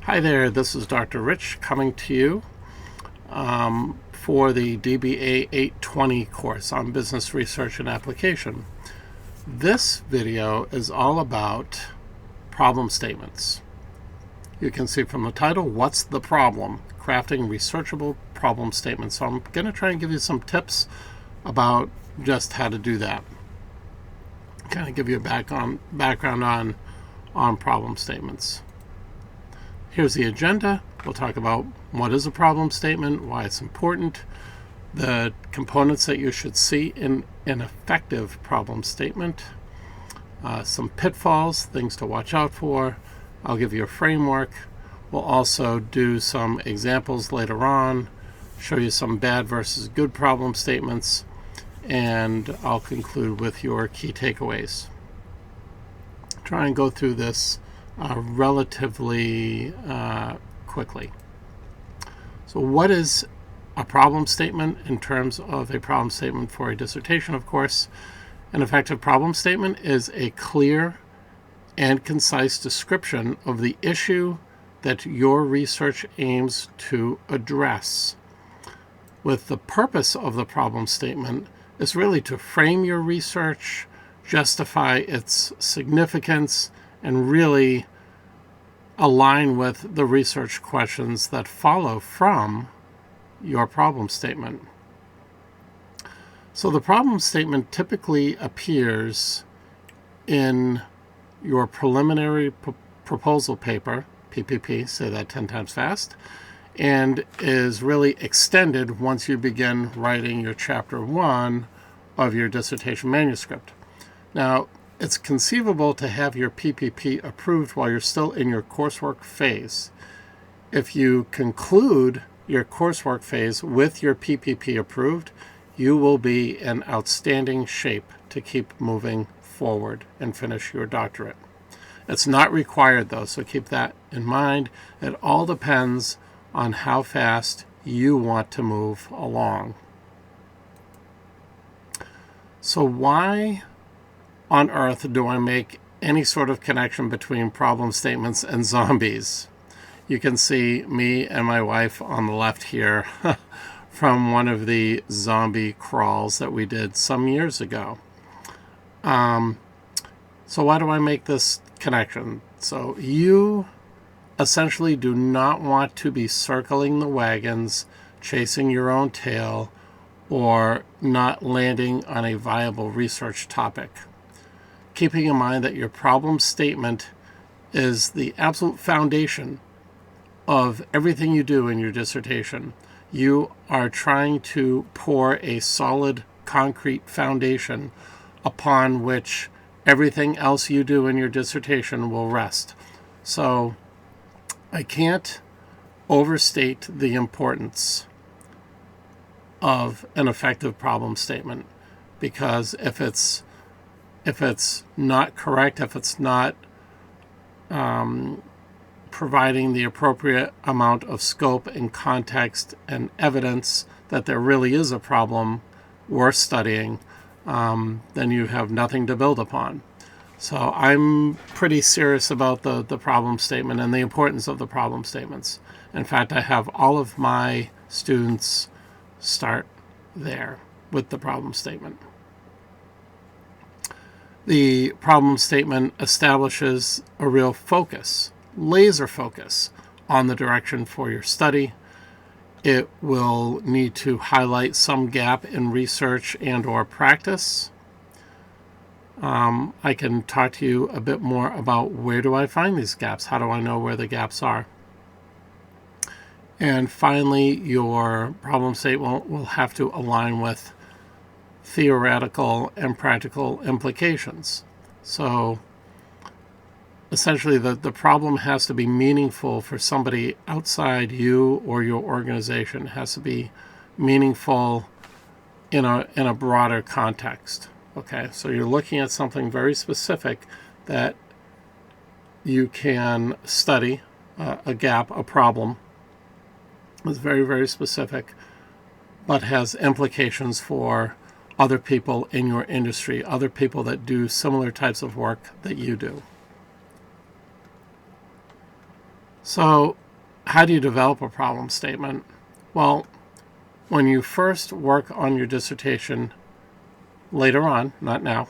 Hi there, this is Dr. Rich coming to you for the DBA820 course on business research and application. This video is all about problem statements. You can see from the title, what's the problem? Crafting researchable problem statements. So I'm going to try and give you some tips about just how to do that. Kind of give you a background on problem statements. Here's the agenda. We'll talk about what is a problem statement, why it's important, the components that you should see in an effective problem statement, some pitfalls, things to watch out for. I'll give you a framework. We'll also do some examples later on, show you some bad versus good problem statements, and I'll conclude with your key takeaways. Try and go through this relatively quickly. So what is a problem statement in terms of a problem statement for a dissertation? Of course, an effective problem statement is a clear and concise description of the issue that your research aims to address. With the purpose of the problem statement is really to frame your research, justify its significance, and really align with the research questions that follow from your problem statement. So the problem statement typically appears in your preliminary proposal paper, PPP, say that 10 times fast, and is really extended once you begin writing your chapter 1 of your dissertation manuscript. Now, it's conceivable to have your PPP approved while you're still in your coursework phase. If you conclude your coursework phase with your PPP approved, you will be in outstanding shape to keep moving forward and finish your doctorate. It's not required though, so keep that in mind. It all depends on how fast you want to move along. So why on earth do I make any sort of connection between problem statements and zombies? You can see me and my wife on the left here from one of the zombie crawls that we did some years ago. So why do I make this connection? So you essentially do not want to be circling the wagons, chasing your own tail, or not landing on a viable research topic. Keeping in mind that your problem statement is the absolute foundation of everything you do in your dissertation. You are trying to pour a solid concrete foundation upon which everything else you do in your dissertation will rest. So I can't overstate the importance of an effective problem statement, because if it's not correct, if it's not providing the appropriate amount of scope and context and evidence that there really is a problem worth studying, then you have nothing to build upon. So I'm pretty serious about the problem statement and the importance of the problem statements. In fact, I have all of my students start there with the problem statement. The problem statement establishes a real focus, laser focus, on the direction for your study. It will need to highlight some gap in research and or practice. I can talk to you a bit more about where do I find these gaps? How do I know where the gaps are? And finally, your problem statement will have to align with theoretical and practical implications. So essentially the problem has to be meaningful for somebody outside you or your organization. It has to be meaningful in a broader context. Okay, so you're looking at something very specific that you can study, a gap, a problem. It's very, very specific, but has implications for other people in your industry, other people that do similar types of work that you do. So how do you develop a problem statement? Well, when you first work on your dissertation later on, not now,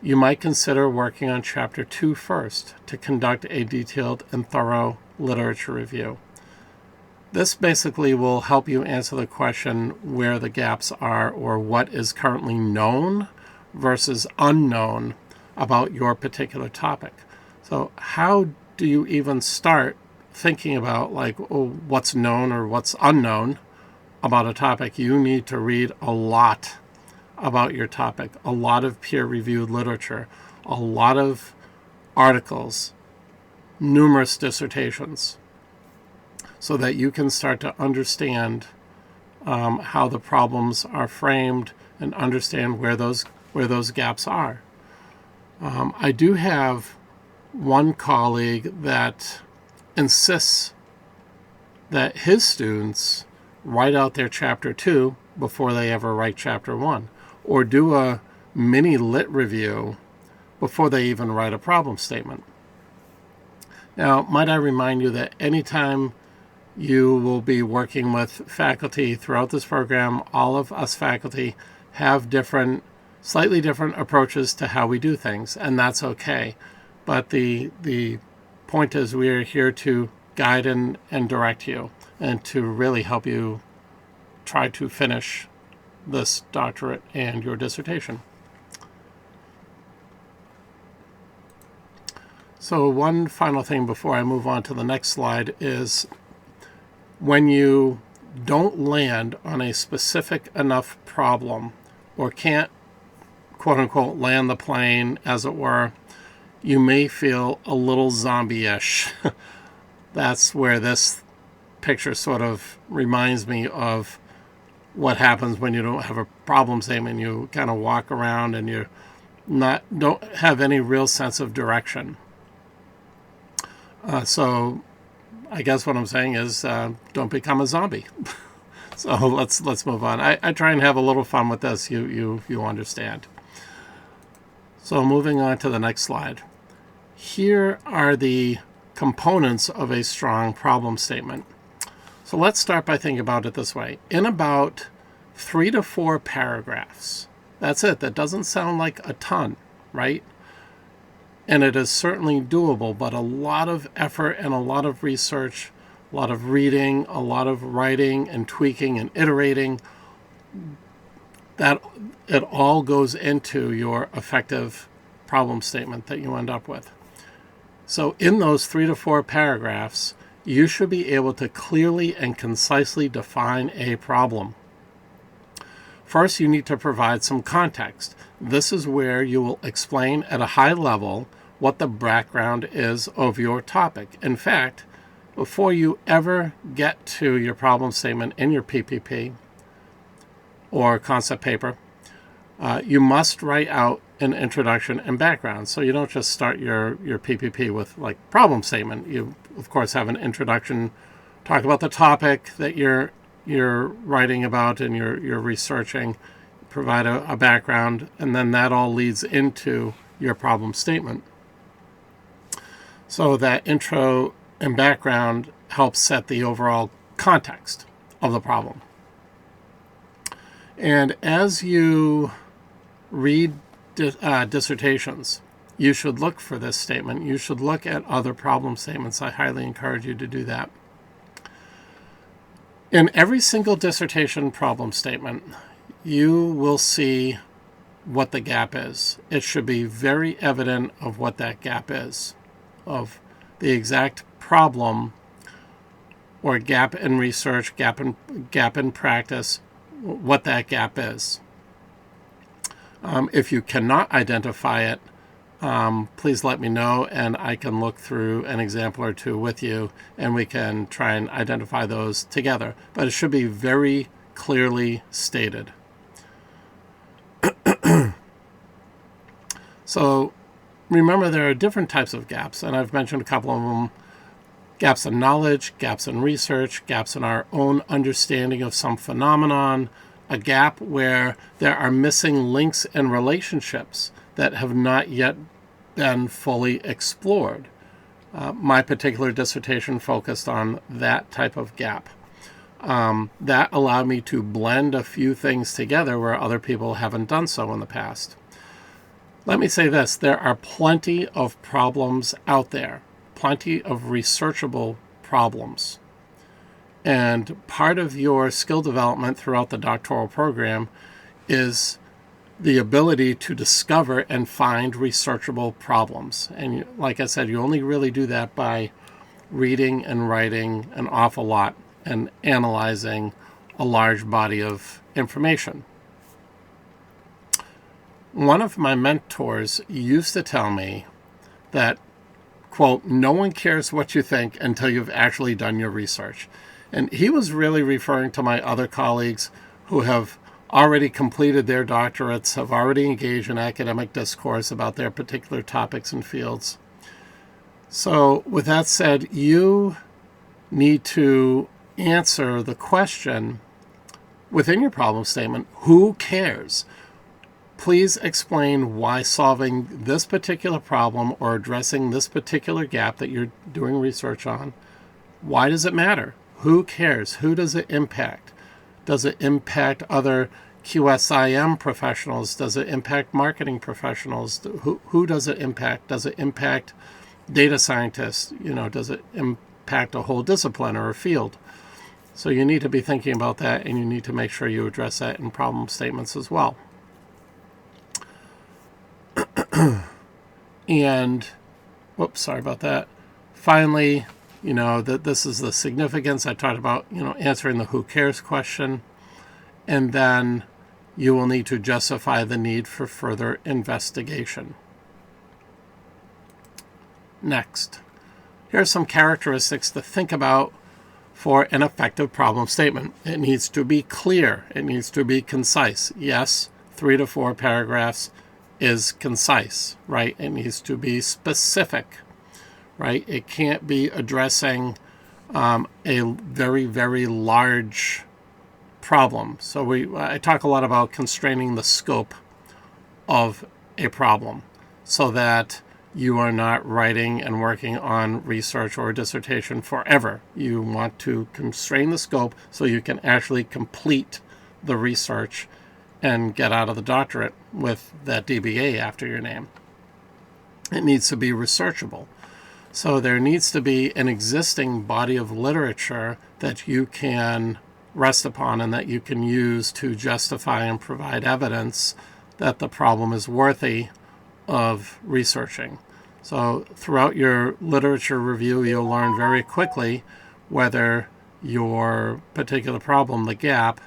you might consider working on Chapter 2 first to conduct a detailed and thorough literature review. This basically will help you answer the question where the gaps are or what is currently known versus unknown about your particular topic. So how do you even start thinking about what's known or what's unknown about a topic? You need to read a lot about your topic, a lot of peer-reviewed literature, a lot of articles, numerous dissertations, so that you can start to understand how the problems are framed and understand where those gaps are. I do have one colleague that insists that his students write out their Chapter 2 before they ever write Chapter 1, or do a mini lit review before they even write a problem statement. Now, might I remind you that anytime you will be working with faculty throughout this program, all of us faculty have slightly different approaches to how we do things, and that's okay. But the point is, we are here to guide and direct you and to really help you try to finish this doctorate and your dissertation. So one final thing before I move on to the next slide is, when you don't land on a specific enough problem or can't, quote unquote, land the plane, as it were, you may feel a little zombie-ish. That's where this picture sort of reminds me of what happens when you don't have a problem statement. You kind of walk around and you don't have any real sense of direction. So I guess what I'm saying is, don't become a zombie. So let's move on. I try and have a little fun with this. You understand. So moving on to the next slide. Here are the components of a strong problem statement. So let's start by thinking about it this way. In about 3 to 4 paragraphs, that's it. That doesn't sound like a ton, right? And it is certainly doable, but a lot of effort and a lot of research, a lot of reading, a lot of writing and tweaking and iterating, that it all goes into your effective problem statement that you end up with. So in those 3 to 4 paragraphs, you should be able to clearly and concisely define a problem. First, you need to provide some context. This is where you will explain at a high level what the background is of your topic. In fact, before you ever get to your problem statement in your PPP or concept paper, you must write out an introduction and background. So you don't just start your PPP with like problem statement. You, of course, have an introduction, talk about the topic that you're writing about and you're researching, provide a background, and then that all leads into your problem statement. So that intro and background helps set the overall context of the problem. And as you read dissertations, you should look for this statement. You should look at other problem statements. I highly encourage you to do that. In every single dissertation problem statement, you will see what the gap is. It should be very evident of what that gap is, of the exact problem or gap in research, gap in practice, what that gap is. If you cannot identify it, please let me know and I can look through an example or two with you and we can try and identify those together. But it should be very clearly stated. So remember, there are different types of gaps, and I've mentioned a couple of them. Gaps in knowledge, gaps in research, gaps in our own understanding of some phenomenon, a gap where there are missing links and relationships that have not yet been fully explored. My particular dissertation focused on that type of gap. That allowed me to blend a few things together where other people haven't done so in the past. Let me say this, there are plenty of problems out there, plenty of researchable problems. And part of your skill development throughout the doctoral program is the ability to discover and find researchable problems. And like I said, you only really do that by reading and writing an awful lot and analyzing a large body of information. One of my mentors used to tell me that, quote, no one cares what you think until you've actually done your research. And he was really referring to my other colleagues who have already completed their doctorates, have already engaged in academic discourse about their particular topics and fields. So with that said, you need to answer the question within your problem statement, who cares? Please explain why solving this particular problem or addressing this particular gap that you're doing research on, why does it matter? Who cares? Who does it impact? Does it impact other QSIM professionals? Does it impact marketing professionals? Who does it impact? Does it impact data scientists? Does it impact a whole discipline or a field? So you need to be thinking about that, and you need to make sure you address that in problem statements as well. And, whoops, sorry about that. Finally, that this is the significance. I talked about, answering the who cares question. And then you will need to justify the need for further investigation. Next, here are some characteristics to think about for an effective problem statement. It needs to be clear. It needs to be concise. Yes, 3 to 4 paragraphs is concise, right? It needs to be specific, right? It can't be addressing a very, very large problem. So I talk a lot about constraining the scope of a problem so that you are not writing and working on research or a dissertation forever. You want to constrain the scope so you can actually complete the research and get out of the doctorate with that DBA after your name. It needs to be researchable. So there needs to be an existing body of literature that you can rest upon and that you can use to justify and provide evidence that the problem is worthy of researching. So throughout your literature review, you'll learn very quickly whether your particular problem, the gap,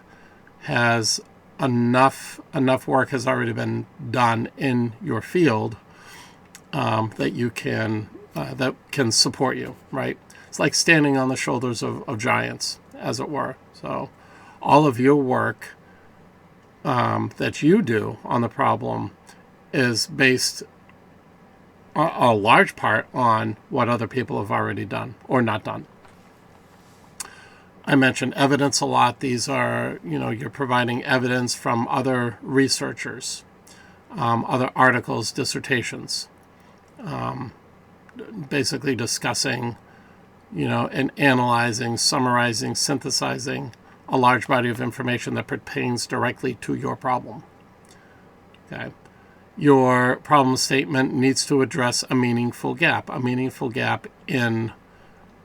has enough work has already been done in your field that you can that can support you, right? It's like standing on the shoulders of giants, as it were. So all of your work that you do on the problem is based a large part on what other people have already done or not done. I mentioned evidence a lot. These are, you're providing evidence from other researchers, other articles, dissertations, basically discussing, and analyzing, summarizing, synthesizing a large body of information that pertains directly to your problem. Okay. Your problem statement needs to address a meaningful gap in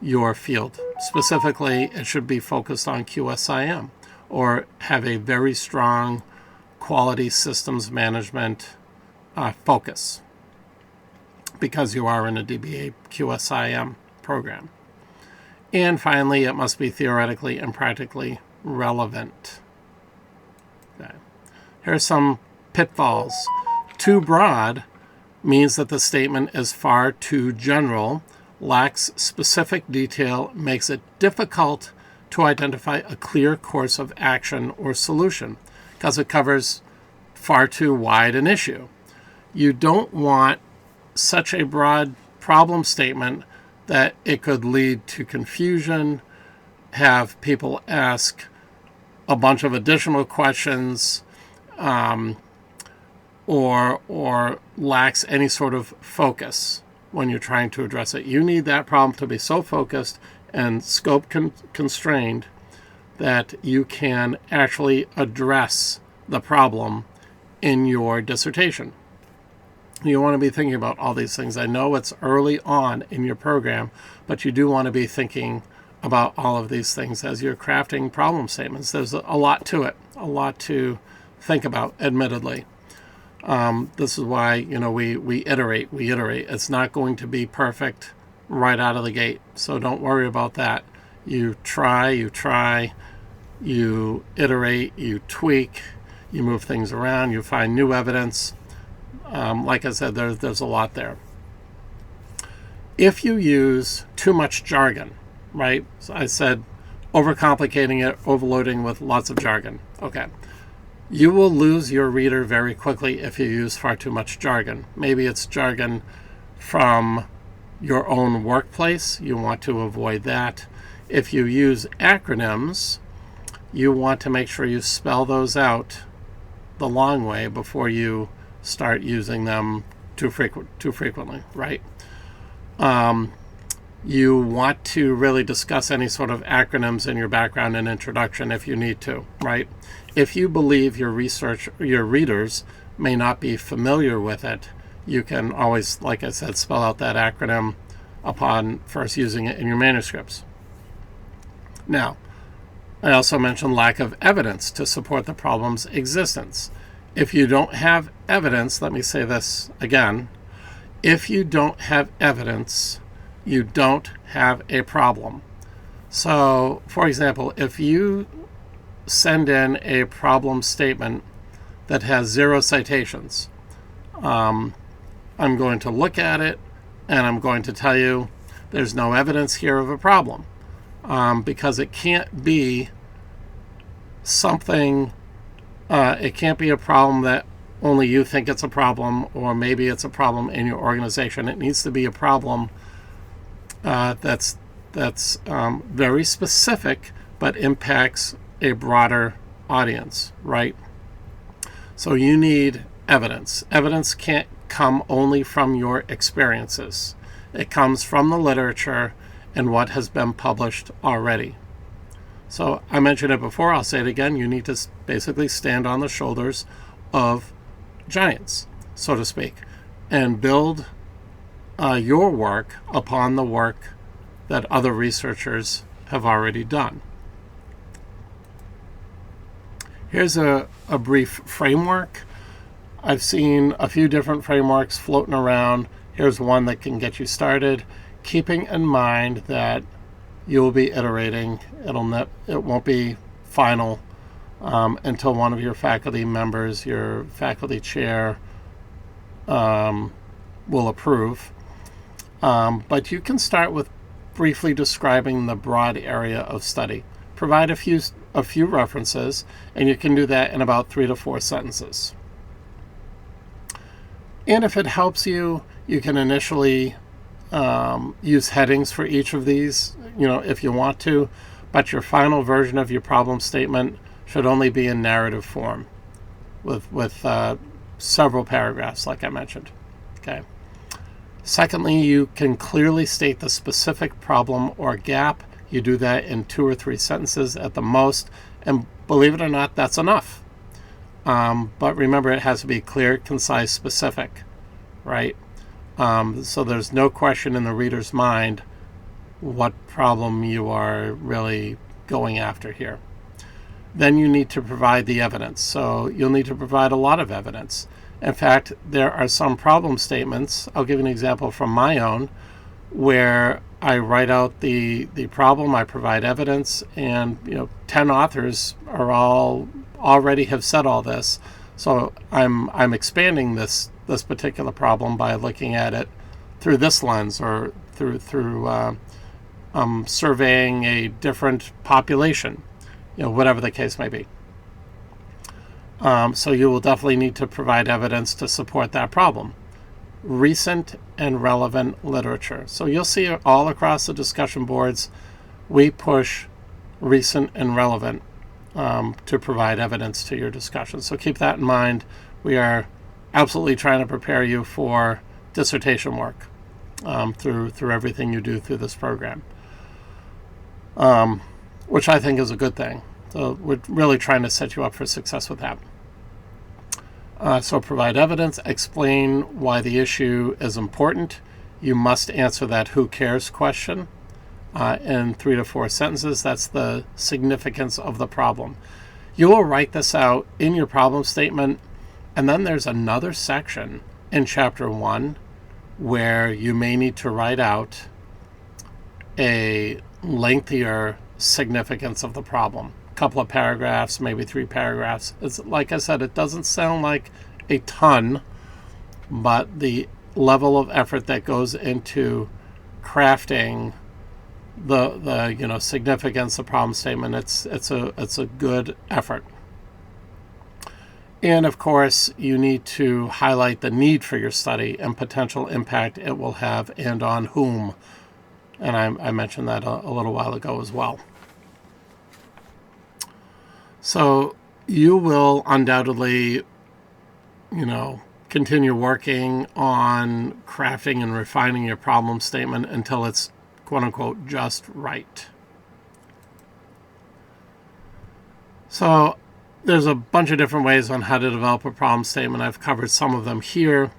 your field. Specifically, it should be focused on QSIM or have a very strong quality systems management focus because you are in a DBA QSIM program. And finally, it must be theoretically and practically relevant. Okay. Here are some pitfalls. Too broad means that the statement is far too general, lacks specific detail, makes it difficult to identify a clear course of action or solution because it covers far too wide an issue. You don't want such a broad problem statement that it could lead to confusion, have people ask a bunch of additional questions, or lacks any sort of focus, when you're trying to address it. You need that problem to be so focused and scope constrained that you can actually address the problem in your dissertation. You want to be thinking about all these things. I know it's early on in your program, but you do want to be thinking about all of these things as you're crafting problem statements. There's a lot to it, a lot to think about, admittedly. This is why, we iterate. It's not going to be perfect right out of the gate, so don't worry about that. You try, you iterate, you tweak, you move things around, you find new evidence. Like I said, there's a lot there. If you use too much jargon, right? So I said overcomplicating it, overloading with lots of jargon. Okay. You will lose your reader very quickly if you use far too much jargon. Maybe it's jargon from your own workplace. You want to avoid that. If you use acronyms, you want to make sure you spell those out the long way before you start using them too frequently, right? You want to really discuss any sort of acronyms in your background and introduction if you need to, right? If you believe your readers may not be familiar with it, you can always, like I said, spell out that acronym upon first using it in your manuscripts. Now, I also mentioned lack of evidence to support the problem's existence. If you don't have evidence, let me say this again, if you don't have evidence, you don't have a problem. So, for example, if you send in a problem statement that has 0 citations, I'm going to look at it and I'm going to tell you there's no evidence here of a problem, because it can't be something, it can't be a problem that only you think it's a problem, or maybe it's a problem in your organization. It needs to be a problem that's very specific but impacts a broader audience, right? So you need evidence. Evidence can't come only from your experiences. It comes from the literature and what has been published already. So I mentioned it before, I'll say it again, you need to basically stand on the shoulders of giants, so to speak, and build your work upon the work that other researchers have already done. Here's a brief framework. I've seen a few different frameworks floating around. Here's one that can get you started, keeping in mind that you will be iterating. It won't be final until one of your faculty members, your faculty chair, will approve. But you can start with briefly describing the broad area of study. Provide a few references, and you can do that in about 3 to 4 sentences. And if it helps you, you can initially use headings for each of these, if you want to, but your final version of your problem statement should only be in narrative form with several paragraphs, like I mentioned. Okay. Secondly, you can clearly state the specific problem or gap. You do that in 2 or 3 sentences at the most, and believe it or not, that's enough. But remember, it has to be clear, concise, specific, right? So there's no question in the reader's mind what problem you are really going after here. Then you need to provide the evidence. So you'll need to provide a lot of evidence. In fact, there are some problem statements, I'll give you an example from my own, where I write out the problem, I provide evidence, and 10 authors are already have said all this. So I'm expanding this particular problem by looking at it through this lens, or through surveying a different population, whatever the case may be. So you will definitely need to provide evidence to support that problem. Recent and relevant literature. So you'll see all across the discussion boards, we push recent and relevant to provide evidence to your discussion. So keep that in mind. We are absolutely trying to prepare you for dissertation work. through everything you do through this program, which I think is a good thing. So we're really trying to set you up for success with that. So provide evidence, explain why the issue is important. You must answer that who cares question in 3 to 4 sentences. That's the significance of the problem. You will write this out in your problem statement, and then there's another section in chapter 1 where you may need to write out a lengthier significance of the problem. A couple of paragraphs, maybe 3 paragraphs. It's, like I said, it doesn't sound like a ton, but the level of effort that goes into crafting the significance of problem statement, it's a good effort. And of course, you need to highlight the need for your study and potential impact it will have and on whom. And I mentioned that a little while ago as well. So you will undoubtedly, continue working on crafting and refining your problem statement until it's quote-unquote just right. So there's a bunch of different ways on how to develop a problem statement. I've covered some of them here.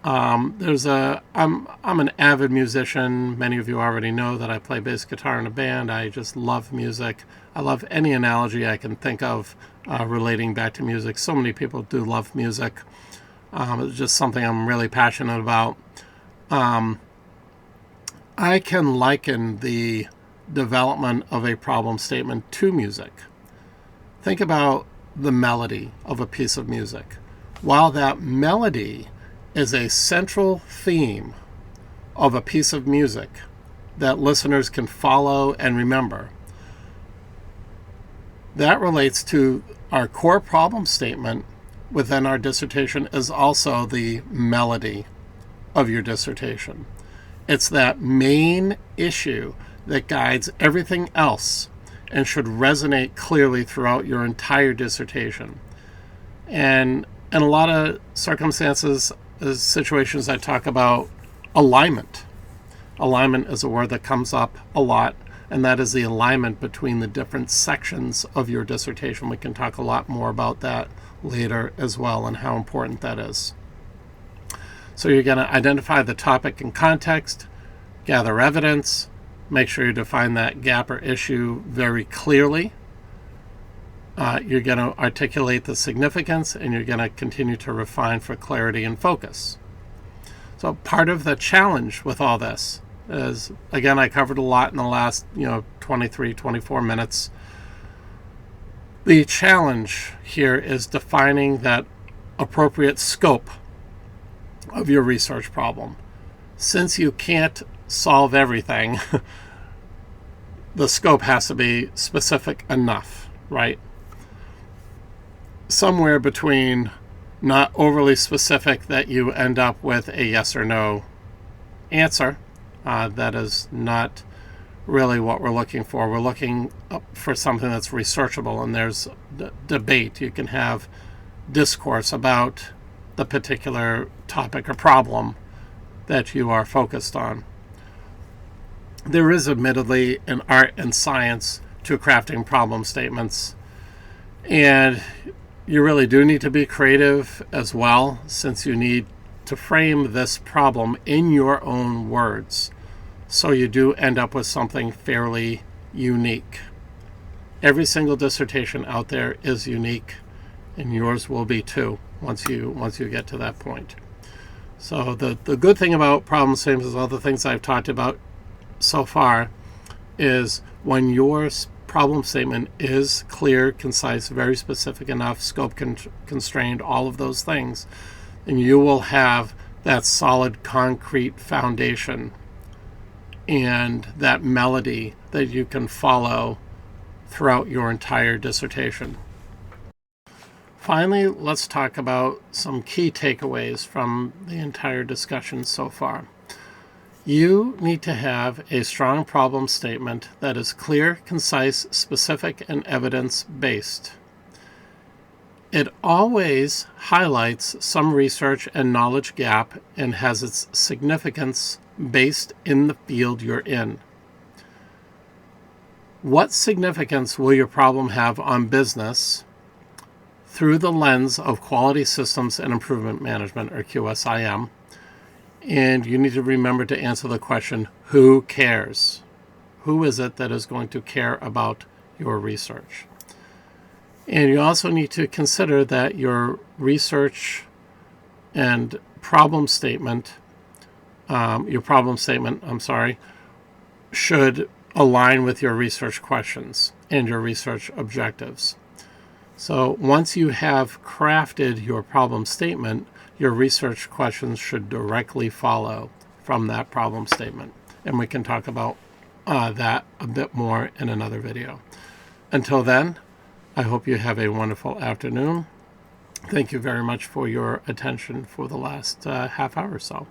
I'm an avid musician. Many of you already know that I play bass guitar in a band. I just love music. I love any analogy I can think of relating back to music. So many people do love music. It's just something I'm really passionate about. I can liken the development of a problem statement to music. Think about the melody of a piece of music. While that melody is a central theme of a piece of music that listeners can follow and remember, that relates to our core problem statement within our dissertation is also the melody of your dissertation. It's that main issue that guides everything else and should resonate clearly throughout your entire dissertation. And in a lot of circumstances, situations, I talk about alignment. Alignment is a word that comes up a lot, and that is the alignment between the different sections of your dissertation. We can talk a lot more about that later as well and how important that is. So you're going to identify the topic and context, gather evidence, make sure you define that gap or issue very clearly. You're going to articulate the significance, and you're going to continue to refine for clarity and focus. So part of the challenge with all this is, again, I covered a lot in the last 23, 24 minutes. The challenge here is defining that appropriate scope of your research problem. Since you can't solve everything, the scope has to be specific enough, right? Somewhere between not overly specific that you end up with a yes or no answer. That is not really what we're looking for. We're looking for something that's researchable, and there's debate. You can have discourse about the particular topic or problem that you are focused on. There is admittedly an art and science to crafting problem statements, and you really do need to be creative as well, since you need to frame this problem in your own words, so you do end up with something fairly unique. Every single dissertation out there is unique, and yours will be too once you get to that point. So the good thing about problem statements is all the things I've talked about so far is when your problem statement is clear, concise, very specific enough, scope constrained, all of those things, and you will have that solid concrete foundation and that melody that you can follow throughout your entire dissertation. Finally, let's talk about some key takeaways from the entire discussion so far. You need to have a strong problem statement that is clear, concise, specific, and evidence-based. It always highlights some research and knowledge gap and has its significance based in the field you're in. What significance will your problem have on business through the lens of Quality Systems and Improvement Management, or QSIM? And you need to remember to answer the question, who cares? Who is it that is going to care about your research? And you also need to consider that your research and problem statement, should align with your research questions and your research objectives. So once you have crafted your problem statement, your research questions should directly follow from that problem statement. And we can talk about that a bit more in another video. Until then, I hope you have a wonderful afternoon. Thank you very much for your attention for the last half hour or so.